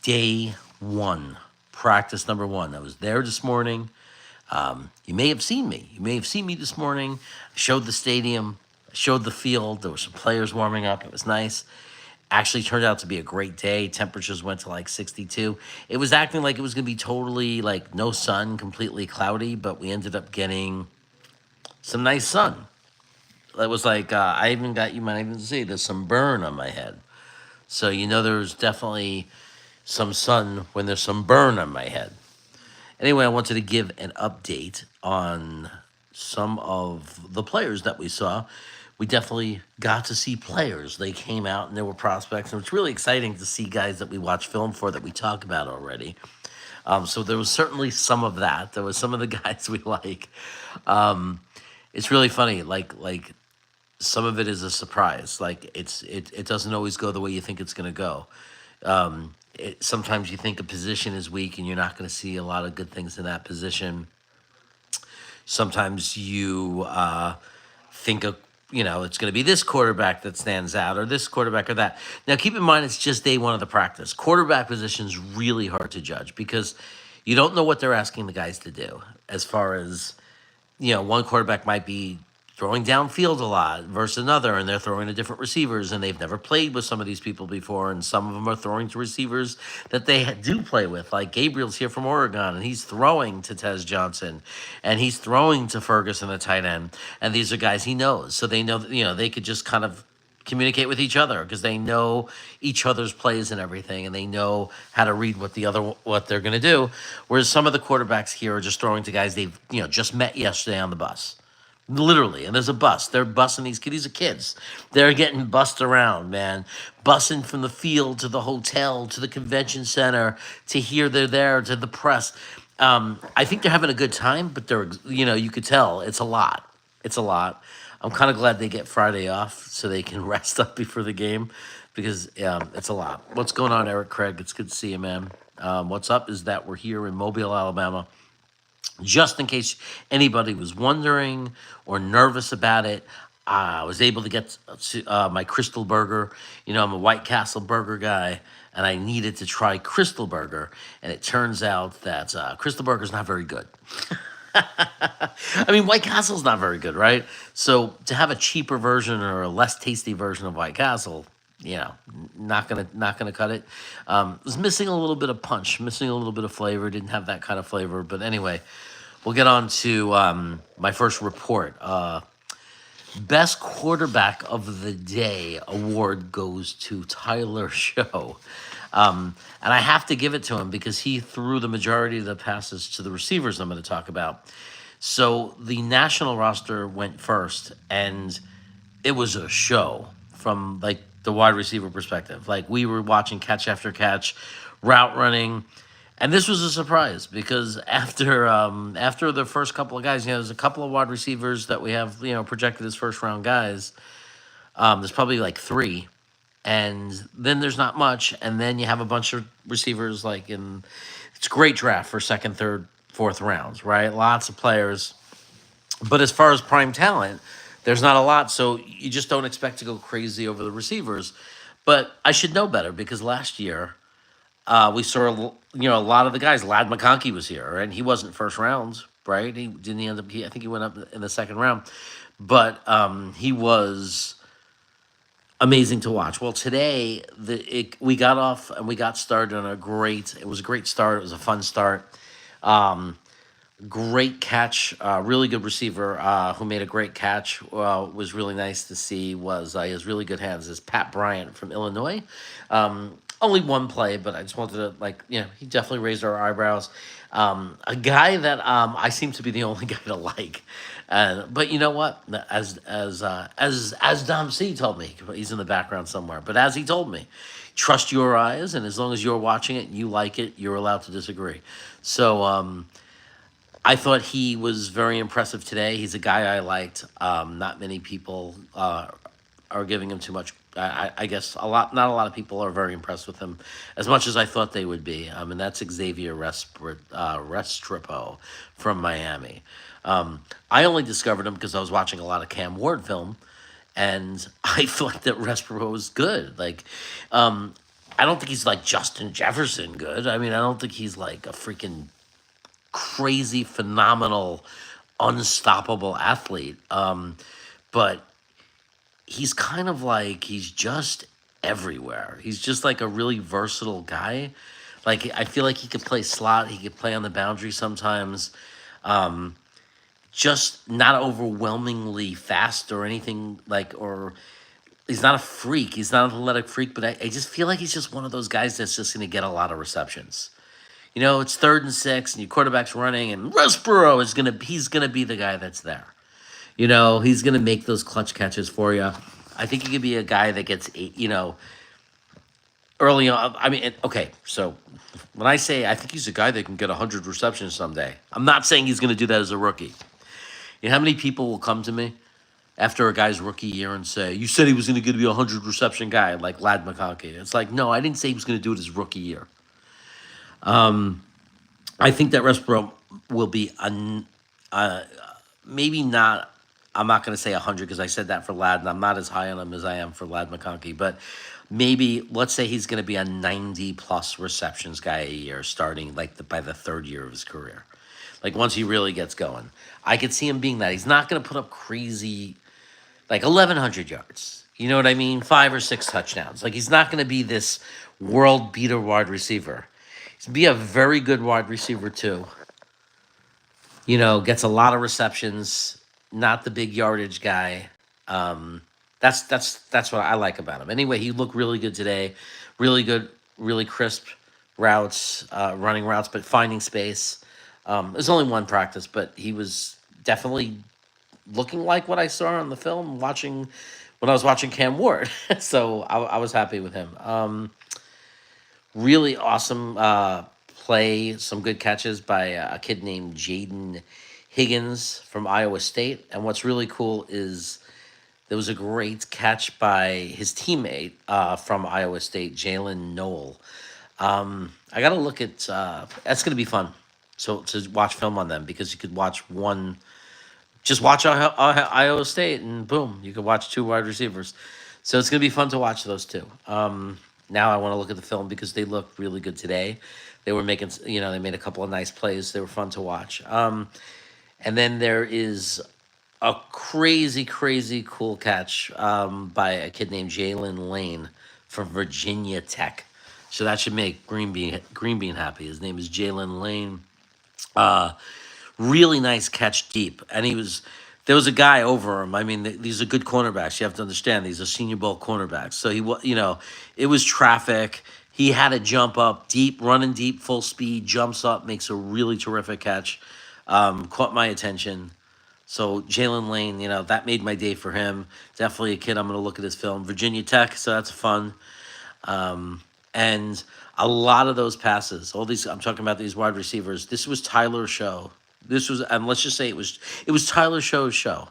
day one, practice number one. I was there this morning. You may have seen me. You may have seen me this morning. I showed the stadium, I showed the field. There were some players warming up. It was nice. Actually turned out to be a great day. Temperatures went to like 62. It was acting like it was going to be totally like no sun, completely cloudy, but we ended up getting some nice sun. It was like, I even got, you might even see, there's some burn on my head. So, there's definitely some sun when there's some burn on my head. Anyway, I wanted to give an update on some of the players that we saw. We definitely got to see players. They came out and there were prospects, and it's really exciting to see guys that we watch film for that we talk about already. So there was certainly some of that. There was some of the guys we like. It's really funny. Like some of it is a surprise. Like it doesn't always go the way you think it's going to go. Sometimes you think a position is weak and you're not going to see a lot of good things in that position. Sometimes you think it's going to be this quarterback that stands out or this quarterback or that. Now, keep in mind, it's just day one of the practice. Quarterback position is really hard to judge because you don't know what they're asking the guys to do. As far as, one quarterback might be throwing downfield a lot versus another, and they're throwing to different receivers, and they've never played with some of these people before, and some of them are throwing to receivers that they do play with. Like Gabriel's here from Oregon, and he's throwing to Tez Johnson, and he's throwing to Ferguson, the tight end, and these are guys he knows, so they know that, they could just kind of communicate with each other because they know each other's plays and everything, and they know how to read what they're going to do. Whereas some of the quarterbacks here are just throwing to guys they've just met yesterday on the bus. Literally, and there's a bus. They're bussing these kids. These are kids. They're getting bussed around, man. Bussing from the field to the hotel to the convention center to here, they're there, to the press. I think they're having a good time, but you could tell it's a lot. It's a lot. I'm kind of glad they get Friday off so they can rest up before the game because it's a lot. What's going on, Eric Craig? It's good to see you, man. What's up is that we're here in Mobile, Alabama. Just in case anybody was wondering or nervous about it, I was able to get my Crystal Burger. I'm a White Castle burger guy, and I needed to try Crystal Burger. And it turns out that Crystal Burger is not very good. I mean, White Castle's not very good, right? So to have a cheaper version or a less tasty version of White Castle, not gonna cut it. It was missing a little bit of punch, missing a little bit of flavor. Didn't have that kind of flavor, but anyway, we'll get on to my first report. Best quarterback of the day award goes to Tyler Show. And I have to give it to him because he threw the majority of the passes to the receivers I'm going to talk about. So the national roster went first, and it was a show from like the wide receiver perspective. Like we were watching catch after catch, route running, and this was a surprise because after the first couple of guys, there's a couple of wide receivers that we have projected as first round guys. There's probably like three, and then there's not much, and then you have a bunch of receivers it's a great draft for second, third, fourth rounds, right? Lots of players, but as far as prime talent, there's not a lot, so you just don't expect to go crazy over the receivers. But I should know better because last year we saw a lot of the guys. Lad McConkey was here, and he wasn't first round, right? He didn't end up. I think he went up in the second round, but he was amazing to watch. Well, today we got off and we got started on it was a great start. It was a fun start. Great catch, really good receiver who made a great catch. Was really nice to see. He has really good hands. Is Pat Bryant from Illinois. Only one play, but I just wanted to he definitely raised our eyebrows. A guy that I seem to be the only guy to like. But you know what? As Dom C told me, he's in the background somewhere. But as he told me, trust your eyes, and as long as you're watching it and you like it, you're allowed to disagree. So I thought he was very impressive today. He's a guy I liked. Not many people are giving him too much. I guess not a lot of people are very impressed with him as much as I thought they would be. And that's Xavier Restrepo from Miami. I only discovered him because I was watching a lot of Cam Ward film, and I thought that Restrepo was good. I don't think he's like Justin Jefferson good. I mean, I don't think he's like a freaking crazy, phenomenal, unstoppable athlete. But he's kind of like he's just everywhere. He's just like a really versatile guy. Like I feel like he could play slot. He could play on the boundary sometimes. Just not overwhelmingly fast or anything like or he's not a freak. He's not an athletic freak, but I just feel like he's just one of those guys that's just going to get a lot of receptions. You know, it's 3rd and 6, and your quarterback's running, and Westboro he's gonna be the guy that's there. You know, he's gonna make those clutch catches for you. I think he could be a guy that gets eight. You know, early on. I mean, okay. So when I say I think he's a guy that can get 100 receptions someday, I'm not saying he's gonna do that as a rookie. You know how many people will come to me after a guy's rookie year and say, "You said he was going to be a 100 reception guy like Lad McConkey." It's like, no, I didn't say he was going to do it his rookie year. I think that Westbrook will be maybe not. I'm not going to say 100 because I said that for Lad, and I'm not as high on him as I am for Lad McConkey. But maybe let's say he's going to be a 90+ receptions guy a year, starting like by the 3rd year of his career. Like once he really gets going, I could see him being that. He's not going to put up crazy, like 1,100 yards. You know what I mean? 5 or 6 touchdowns. Like he's not going to be this world beater wide receiver. He's be a very good wide receiver too. You know, gets a lot of receptions. Not the big yardage guy. That's what I like about him. Anyway, he looked really good today. Really good, really crisp routes, running routes, but finding space. There's only one practice, but he was definitely looking like what I saw on the film when I was watching Cam Ward. So I was happy with him. Really awesome play, some good catches by a kid named Jaden Higgins from Iowa State. And what's really cool is there was a great catch by his teammate from Iowa State, Jalen Noel. I got to look at that's going to be fun. So to watch film on them because you could watch one, just watch Iowa State and boom, you could watch 2 wide receivers. So it's going to be fun to watch those two. Now I want to look at the film because they looked really good today. They were making, they made a couple of nice plays. They were fun to watch. And then there is a crazy, crazy cool catch by a kid named Jalen Lane from Virginia Tech. So that should make Green Bean happy. His name is Jalen Lane. Really nice catch deep. And there was a guy over him. I mean, these are good cornerbacks. You have to understand these are Senior Bowl cornerbacks. So it was traffic. He had to jump up deep, running deep, full speed, jumps up, makes a really terrific catch. Caught my attention. So Jalen Lane, that made my day for him. Definitely a kid I'm going to look at his film. Virginia Tech, so that's fun. And a lot of those passes, I'm talking about these wide receivers. This was Tyler's show. And let's just say it was Tyler Show's show.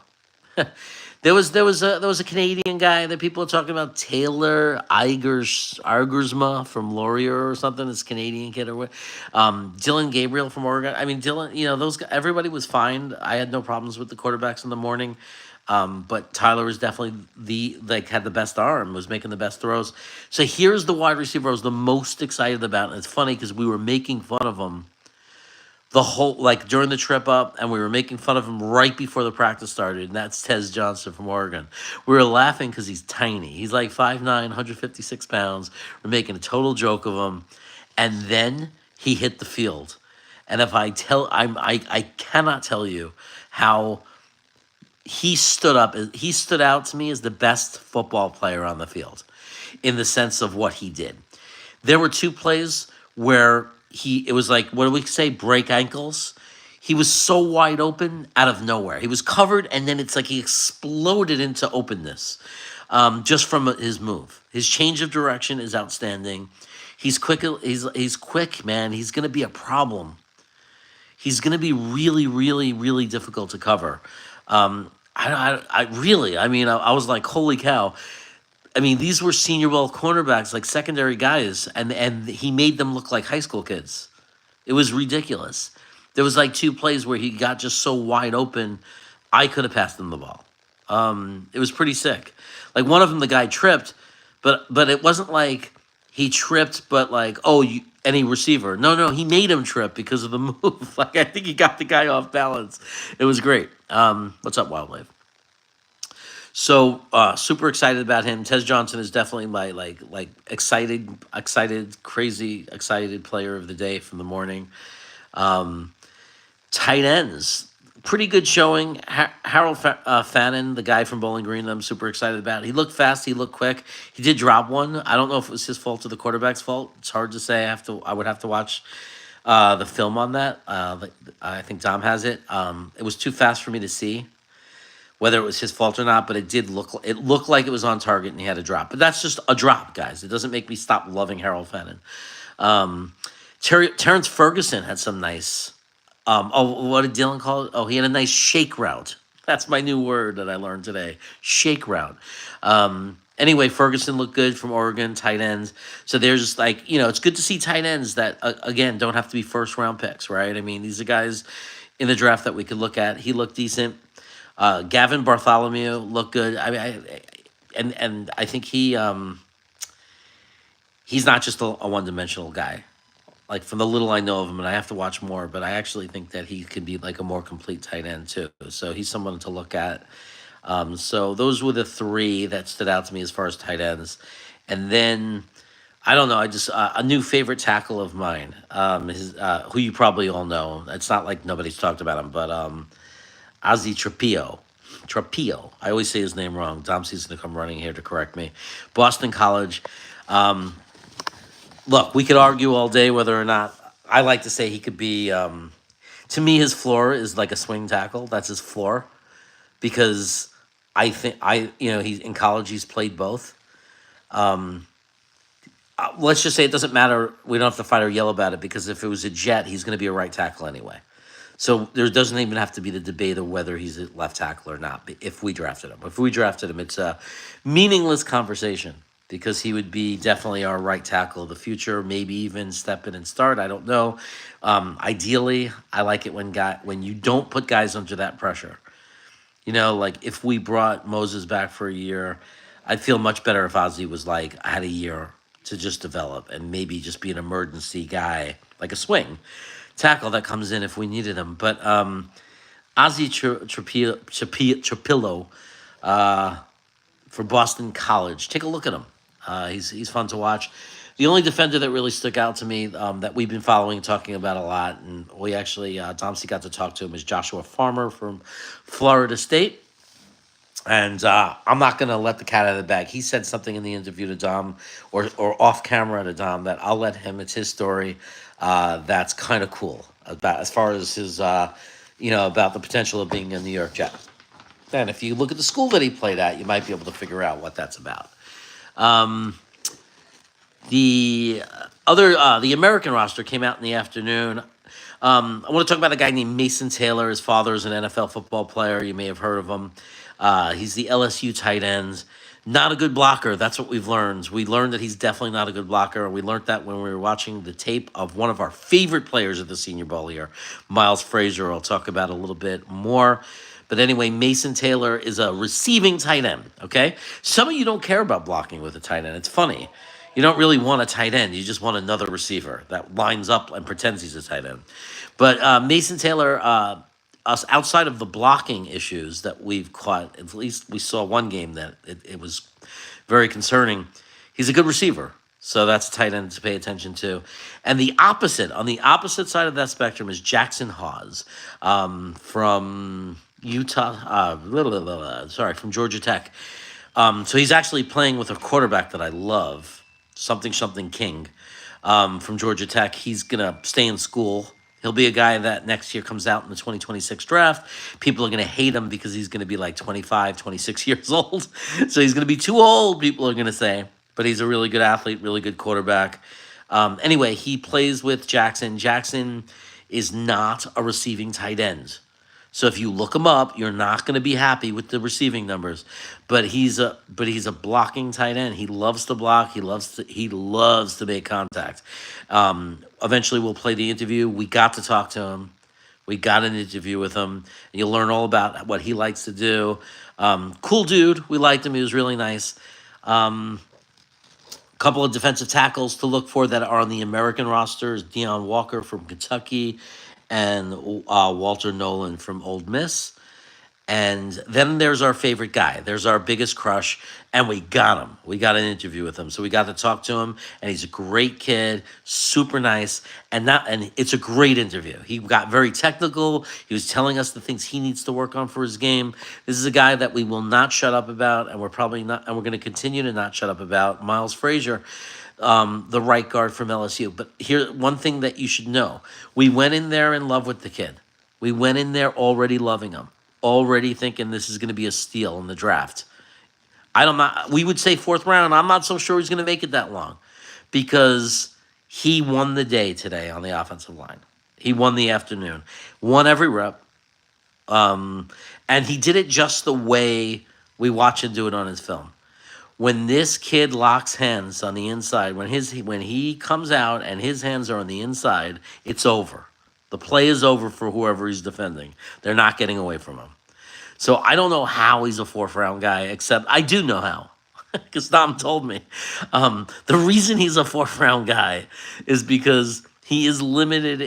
there was a Canadian guy that people are talking about, Taylor Argusma from Laurier or something. This Canadian kid or what? Dylan Gabriel from Oregon. I mean, Dylan. Those guys, everybody was fine. I had no problems with the quarterbacks in the morning. But Tyler was definitely had the best arm, was making the best throws. So here's the wide receiver I was the most excited about. And it's funny because we were making fun of him the whole, during the trip up, and we were making fun of him right before the practice started, and that's Tez Johnson from Oregon. We were laughing because he's tiny. He's like 5'9", 156 pounds. We're making a total joke of him. And then he hit the field. And if I cannot tell you how he stood out to me as the best football player on the field in the sense of what he did. There were 2 plays where it was like, what do we say, break ankles? He was so wide open out of nowhere. He was covered, and then it's like he exploded into openness just from his move. His change of direction is outstanding. He's quick. He's quick, man. He's going to be a problem. He's going to be really, really, really difficult to cover. I was like, holy cow. I mean, these were Senior Bowl cornerbacks, like secondary guys, and he made them look like high school kids. It was ridiculous. There was 2 plays where he got just so wide open, I could have passed him the ball. It was pretty sick. Like one of them, the guy tripped, but it wasn't like he tripped, but like, oh, any receiver? No, no, he made him trip because of the move. Like I think he got the guy off balance. It was great. What's up, Wildlife? So super excited about him. Tez Johnson is definitely my excited, crazy excited player of the day from the morning. Tight ends, pretty good showing. Harold Fannin, the guy from Bowling Green, I'm super excited about. He looked fast. He looked quick. He did drop one. I don't know if it was his fault or the quarterback's fault. It's hard to say. I would have to watch the film on that. I think Dom has it. It was too fast for me to see whether it was his fault or not, but it looked like it was on target and he had a drop. But that's just a drop, guys. It doesn't make me stop loving Harold Fannin. Um, Terrence Ferguson had some nice. What did Dylan call it? Oh, he had a nice shake route. That's my new word that I learned today. Shake route. Anyway, Ferguson looked good from Oregon, tight ends. So there's like, it's good to see tight ends that, again, don't have to be first round picks, right? I mean, these are guys in the draft that we could look at. He looked decent. Gavin Bartholomew looked good. I mean, and I think he's not just a one dimensional guy. Like from the little I know of him, and I have to watch more, but I actually think that he could be like a more complete tight end too. So he's someone to look at. So those were the three that stood out to me as far as tight ends, and then I don't know. I just a new favorite tackle of mine, who you probably all know. It's not like nobody's talked about him, but Ozzy Trapillo. Trapillo. I always say his name wrong. Dom C's going to come running here to correct me. Boston College. Look, we could argue all day whether or not. I like to say he could be. To me, his floor is like a swing tackle. That's his floor, because I think he's in college. He's played both. Let's just say it doesn't matter. We don't have to fight or yell about it, because if it was a Jet, he's going to be a right tackle anyway. So there doesn't even have to be the debate of whether he's a left tackle or not. If we drafted him, it's a meaningless conversation, because he would be definitely our right tackle of the future. Maybe even step in and start. I don't know. Ideally, I like it when you don't put guys under that pressure. Like if we brought Moses back for a year, I'd feel much better if Ozzy was like, I had a year to just develop and maybe just be an emergency guy, like a swing tackle that comes in if we needed him. But Ozzy Trapillo for Boston College. Take a look at him. He's fun to watch. The only defender that really stuck out to me that we've been following, talking about a lot, and we actually, Tom C got to talk to him, is Joshua Farmer from Florida State. And I'm not going to let the cat out of the bag. He said something in the interview to Dom, or off camera to Dom, that I'll let him. It's his story. That's kind of cool about as far as his, about the potential of being a New York Jet. And if you look at the school that he played at, you might be able to figure out what that's about. The the American roster came out in the afternoon. I want to talk about a guy named Mason Taylor. His father is an NFL football player. You may have heard of him. He's the LSU tight end. Not a good blocker. That's what we've learned. We learned that he's definitely not a good blocker. We learned that when we were watching the tape of one of our favorite players at the Senior Bowl here, Miles Frazier. I'll talk about a little bit more. But anyway, Mason Taylor is a receiving tight end, okay? Some of you don't care about blocking with a tight end. It's funny. You don't really want a tight end. You just want another receiver that lines up and pretends he's a tight end. But Mason Taylor, us outside of the blocking issues that we've caught, at least we saw one game that it was very concerning. He's a good receiver. So that's a tight end to pay attention to. And on the opposite side of that spectrum is Jackson Hawes from Utah, from Georgia Tech. So he's actually playing with a quarterback that I love, something King, from Georgia Tech. He's going to stay in school. He'll be a guy that next year comes out in the 2026 draft. People are going to hate him because he's going to be like 25, 26 years old. So he's going to be too old, people are going to say. But he's a really good athlete, really good quarterback. Anyway, he plays with Jackson. Jackson is not a receiving tight end. So if you look him up, you're not going to be happy with the receiving numbers. But he's a blocking tight end. He loves to block. He loves to make contact. Eventually, we'll play the interview. We got to talk to him. We got an interview with him. And you'll learn all about what he likes to do. Cool dude. We liked him. He was really nice. A couple of defensive tackles to look for that are on the American roster is Deion Walker from Kentucky and Walter Nolan from Ole Miss. And then there's our favorite guy. There's our biggest crush, and we got him. We got an interview with him, so we got to talk to him. And he's a great kid, super nice, and it's a great interview. He got very technical. He was telling us the things he needs to work on for his game. This is a guy that we will not shut up about, and we're probably not, and we're going to continue to not shut up about. Miles Frazier, the right guard from LSU. But here, one thing that you should know: we went in there in love with the kid. We went in there already loving him, already thinking this is going to be a steal in the draft. I don't not. We would say fourth round. I'm not so sure he's going to make it that long, because he won the day today on the offensive line. He won the afternoon, won every rep, and he did it just the way we watch him do it on his film. When this kid locks hands on the inside, when he comes out and his hands are on the inside, it's over. The play is over for whoever he's defending. They're not getting away from him. So I don't know how he's a fourth round guy, except I do know how, because Tom told me. The reason he's a fourth round guy is because he is limited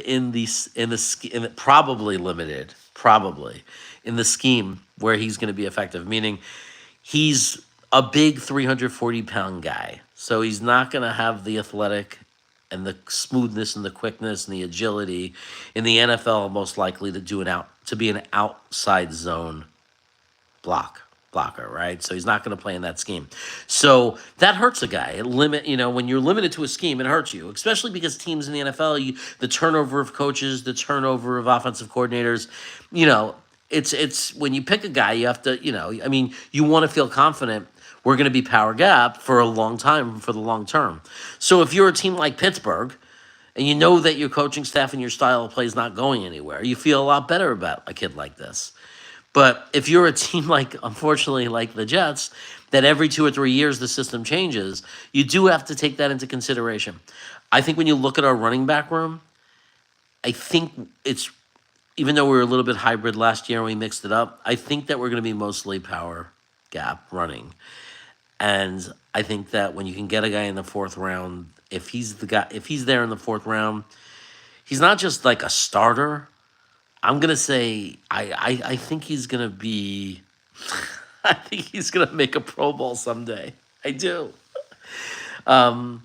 probably in the scheme where he's going to be effective. Meaning, he's a big 340-pound guy, so he's not going to have the athletic and the smoothness and the quickness and the agility in the NFL, most likely to be an outside zone blocker, right? So he's not going to play in that scheme. So that hurts a guy. When you're limited to a scheme, it hurts you, especially because teams in the NFL, the turnover of coaches, the turnover of offensive coordinators, it's when you pick a guy, you have to, you want to feel confident we're going to be power gap for a long time, for the long term. So if you're a team like Pittsburgh, and you know that your coaching staff and your style of play is not going anywhere, you feel a lot better about a kid like this. But if you're a team unfortunately, like the Jets, that every 2 or 3 years the system changes, you do have to take that into consideration. I think when you look at our running back room, I think even though we were a little bit hybrid last year and we mixed it up, I think that we're going to be mostly power gap running. And I think that when you can get a guy in the fourth round, if he's there in the fourth round, he's not just like a starter. I'm gonna say I think he's gonna be I think he's gonna make a Pro Bowl someday. I do. I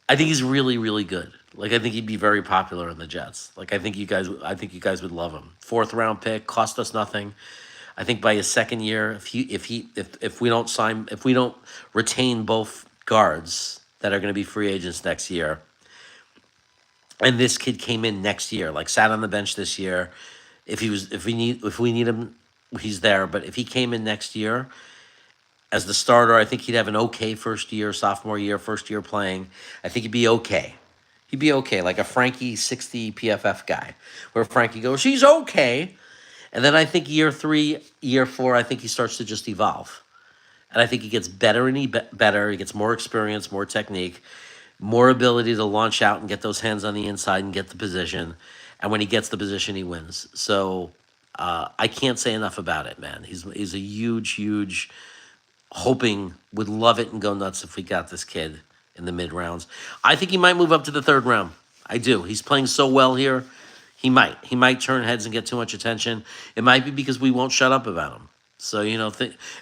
think he's really, really good. I think he'd be very popular in the Jets. I think you guys would love him. Fourth round pick, cost us nothing. I think by his second year, if we don't retain both guards that are going to be free agents next year, and this kid came in next year, sat on the bench this year, if we need him, he's there. But if he came in next year as the starter, I think he'd have an okay sophomore year, first year playing. I think he'd be okay. He'd be okay, like a Frankie 60 PFF guy, where Frankie goes, he's okay. And then I think year 3, year 4, I think he starts to just evolve. And I think he gets better and better. He gets more experience, more technique, more ability to launch out and get those hands on the inside and get the position. And when he gets the position, he wins. So I can't say enough about it, man. He's a huge, would love it and go nuts if we got this kid in the mid rounds. I think he might move up to the third round. I do. He's playing so well here. He might turn heads and get too much attention. It might be because we won't shut up about him. So,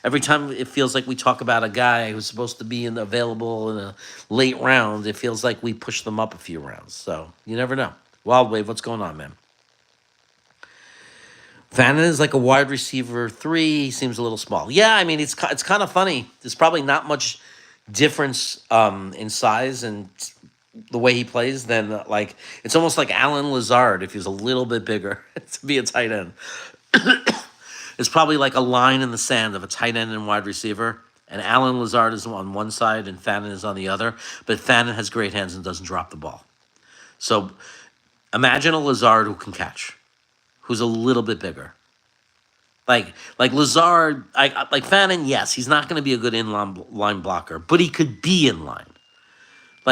every time it feels like we talk about a guy who's supposed to be available in a late round, it feels like we push them up a few rounds. So, you never know. Wild Wave, what's going on, man? Fannin is like a wide receiver 3. He seems a little small. Yeah, it's kind of funny. There's probably not much difference in size and the way he plays than it's almost like Alan Lazard if he was a little bit bigger to be a tight end. It's probably like a line in the sand of a tight end and wide receiver, and Alan Lazard is on one side and Fannin is on the other, but Fannin has great hands and doesn't drop the ball. So imagine a Lazard who can catch, who's a little bit bigger. Like Lazard, like Fannin, yes, he's not going to be a good inline blocker, but he could be in line.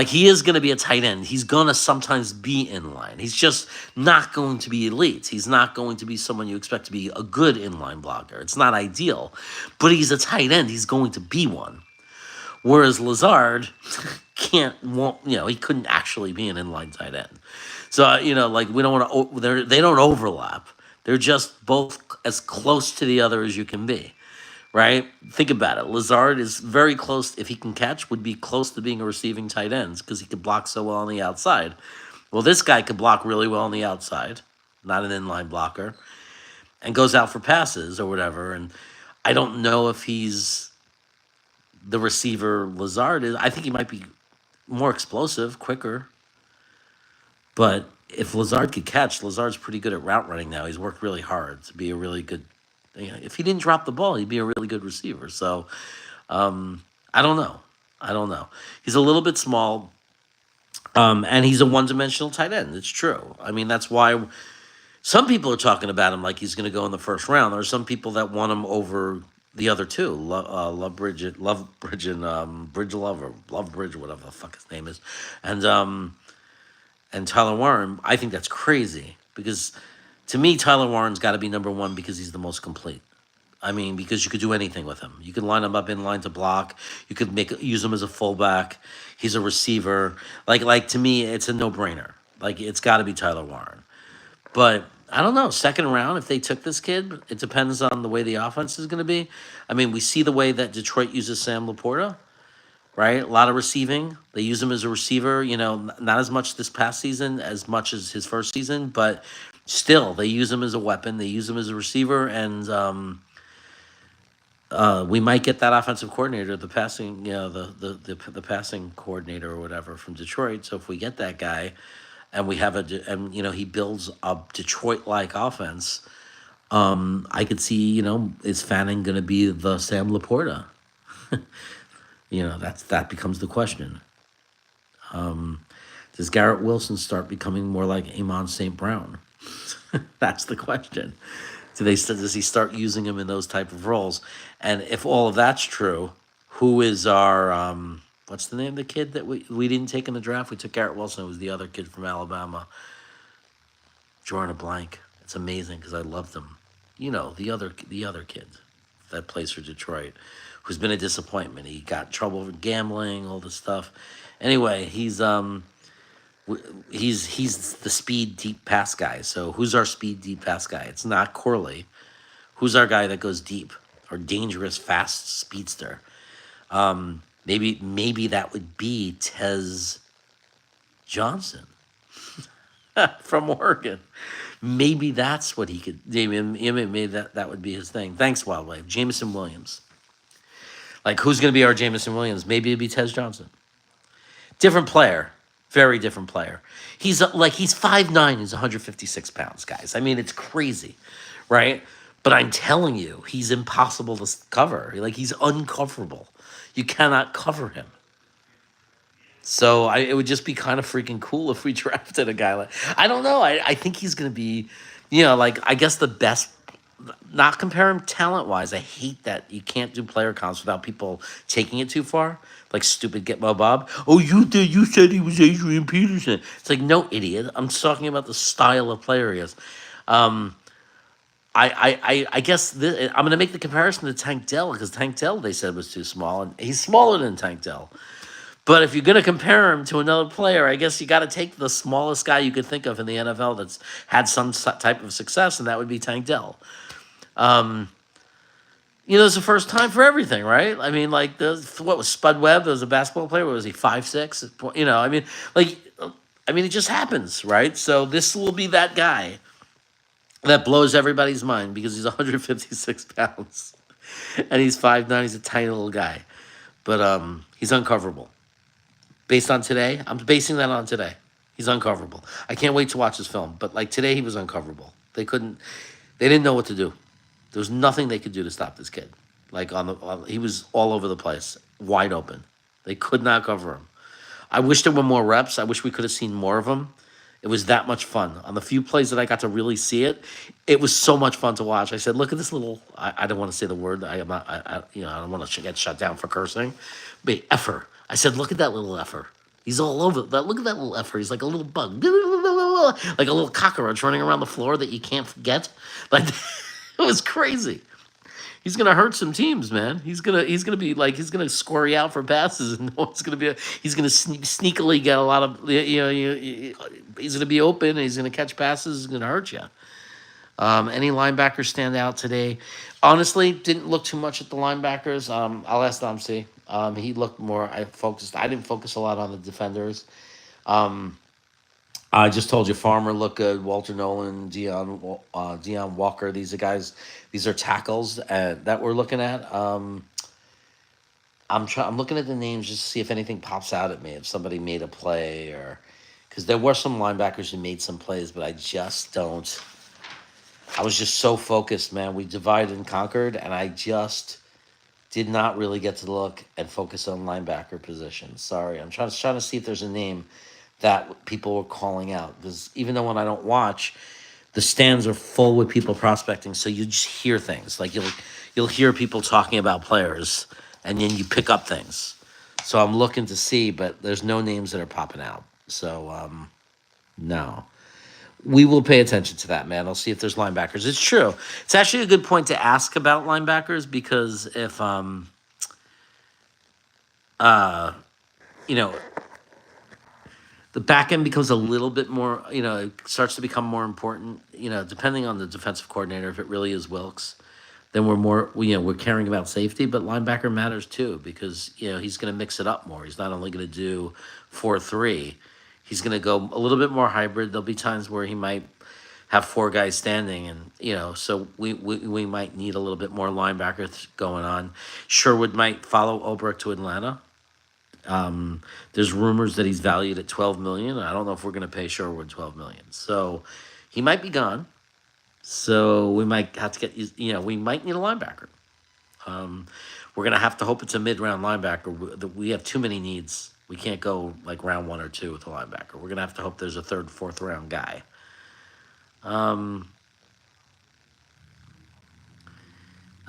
He is going to be a tight end. He's going to sometimes be in line. He's just not going to be elite. He's not going to be someone you expect to be a good inline blocker. It's not ideal, but he's a tight end. He's going to be one. Whereas Lazard won't, he couldn't actually be an inline tight end. So, like we don't want to, they don't overlap. They're just both as close to the other as you can be, right? Think about it. Lazard is very close, if he can catch, would be close to being a receiving tight end because he could block so well on the outside. Well, this guy could block really well on the outside, not an inline blocker, and goes out for passes or whatever. And I don't know if he's the receiver Lazard is. I think he might be more explosive, quicker. But if Lazard could catch, Lazard's pretty good at route running now. He's worked really hard to be a really good. If he didn't drop the ball, he'd be a really good receiver. So I don't know. I don't know. He's a little bit small, and he's a one-dimensional tight end. It's true. I mean, that's why some people are talking about him like he's going to go in the first round. There are some people that want him over the other two, Lovebridge and Bridge Love or Lovebridge, whatever the fuck his name is, and Tyler Warren. I think that's crazy because to me, Tyler Warren's got to be number one because he's the most complete. I mean, because you could do anything with him. You could line him up in line to block. You could use him as a fullback. He's a receiver. Like to me, it's a no-brainer. Like it's got to be Tyler Warren. But I don't know. Second round, if they took this kid, it depends on the way the offense is going to be. I mean, we see the way that Detroit uses Sam Laporta, right? A lot of receiving. They use him as a receiver. Not as much this past season as much as his first season, but still, they use him as a weapon. They use him as a receiver, and we might get that offensive coordinator, the passing, the passing coordinator or whatever from Detroit. So if we get that guy, and we have he builds a Detroit-like offense, I could see, is Fanning going to be the Sam Laporta? That becomes the question. Does Garrett Wilson start becoming more like Amon St. Brown? That's the question. Does he start using him in those type of roles? And if all of that's true, who is our what's the name of the kid that we didn't take in the draft? We took Garrett Wilson. It was the other kid from Alabama. Drawing a blank. It's amazing because I loved him. The other kid that plays for Detroit, who's been a disappointment. He got in trouble for gambling, all this stuff. Anyway, he's the speed deep pass guy. So who's our speed deep pass guy? It's not Corley. Who's our guy that goes deep or dangerous fast speedster? Maybe that would be Tez Johnson from Oregon. Maybe that's what he could. Maybe that would be his thing. Thanks, Wildlife. Jameson Williams. Like, who's going to be our Jameson Williams? Maybe it'd be Tez Johnson. Different player. Very different player. He's 5'9", he's 156 pounds, guys. I mean, it's crazy, right? But I'm telling you, he's impossible to cover. He's uncoverable. You cannot cover him. So it would just be kind of freaking cool if we drafted a guy like, I don't know. I think he's going to be, I guess the best, not compare him talent-wise. I hate that you can't do player comps without people taking it too far. Like stupid Gitmo Bob. Oh, you said he was Adrian Peterson. It's like, no, idiot. I'm talking about the style of player he is. I guess I'm going to make the comparison to Tank Dell because Tank Dell they said was too small, and he's smaller than Tank Dell. But if you're going to compare him to another player, I guess you got to take the smallest guy you could think of in the NFL that's had some type of success, and that would be Tank Dell. It's the first time for everything, right? I mean, what was Spud Webb? There was a basketball player. What was he, 5'6"? It just happens, right? So this will be that guy that blows everybody's mind because he's 156 pounds and he's 5'9". He's a tiny little guy, but he's uncoverable. Based on today, I'm basing that on today. He's uncoverable. I can't wait to watch this film, but today he was uncoverable. They didn't know what to do. There was nothing they could do to stop this kid. He was all over the place, wide open. They could not cover him. I wish there were more reps. I wish we could have seen more of him. It was that much fun. On the few plays that I got to really see it, it was so much fun to watch. I said, look at this little, I don't want to say the word. I don't want to get shut down for cursing. But effer. I said, look at that little effer. He's all over that. Look at that little effer. He's like a little bug. Like a little cockroach running around the floor that you can't get. It was crazy. He's gonna hurt some teams, man. He's gonna be like he's gonna score you out for passes, and no one's gonna be. He's gonna sneakily get a lot of he's gonna be open. And he's gonna catch passes. He's gonna hurt you. Any linebackers stand out today? Honestly, didn't look too much at the linebackers. I'll ask Dom C. He looked more. I didn't focus a lot on the defenders. Um, I just told you, Farmer looked good. Walter Nolan, Dion Walker. These are guys. These are tackles that we're looking at. I'm looking at the names just to see if anything pops out at me. If somebody made a play or because there were some linebackers who made some plays, but I just don't. I was just so focused, man. We divided and conquered, and I just did not really get to look and focus on linebacker position. Sorry, I'm trying to see if there's a name that people were calling out. Because even though when I don't watch, the stands are full with people prospecting, so you just hear things. Like you'll hear people talking about players, and then you pick up things. So I'm looking to see, but there's no names that are popping out. So no. We will pay attention to that, man. I'll see if there's linebackers. It's true. It's actually a good point to ask about linebackers because if uh you know the back end becomes a little bit more, it starts to become more important, depending on the defensive coordinator. If it really is Wilkes, then we're caring about safety, but linebacker matters too because he's going to mix it up more. He's not only going to do 4-3, he's going to go a little bit more hybrid. There'll be times where he might have four guys standing, and so we might need a little bit more linebacker going on. Sherwood might follow Olbrich to Atlanta. There's rumors that he's valued at 12 million. I don't know if we're going to pay Sherwood 12 million, so he might be gone. So we might have to we might need a linebacker. We're going to have to hope it's a mid-round linebacker. We have too many needs. We can't go like round 1 or 2 with a linebacker. We're going to have to hope there's a third, fourth round guy.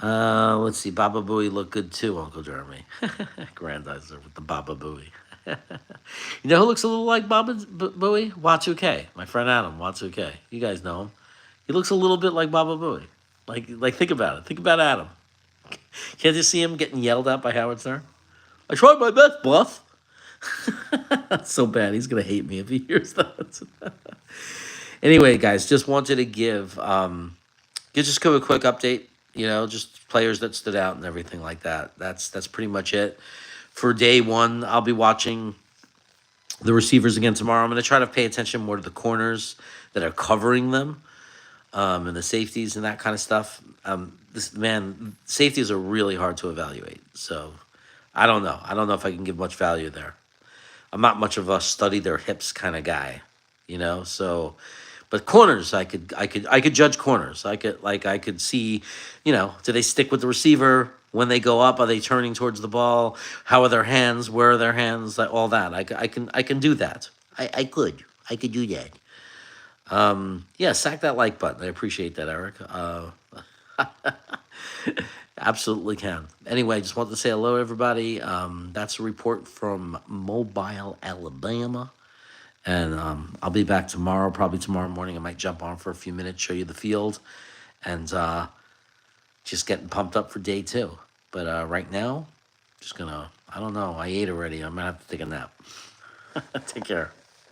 Let's see. Baba Booey looked good too, Uncle Jeremy. Grandizer with the Baba Booey. You know who looks a little like Baba Booey? Watsuke. My friend Adam, Watsuke. You guys know him. He looks a little bit like Baba Booey. Like think about it. Think about Adam. Can't you see him getting yelled at by Howard Stern? I tried my best, boss. That's so bad. He's gonna hate me if he hears that. Anyway, guys, just wanted to just give a quick update. Just players that stood out and everything like that. That's pretty much it for day one. I'll be watching the receivers again tomorrow. I'm going to try to pay attention more to the corners that are covering them, and the safeties and that kind of stuff. Safeties are really hard to evaluate. So I don't know. I don't know if I can give much value there. I'm not much of a study their hips kind of guy, So, but corners, I could judge corners. I could see, do they stick with the receiver when they go up? Are they turning towards the ball? How are their hands? Where are their hands? Like all that. I can do that. I could do that. Yeah, sack that like button. I appreciate that, Eric. Absolutely can. Anyway, just want to say hello, everybody. That's a report from Mobile, Alabama. And I'll be back tomorrow, probably tomorrow morning. I might jump on for a few minutes, show you the field, and just getting pumped up for day 2. But right now, I don't know. I ate already. I'm going to have to take a nap. Take care.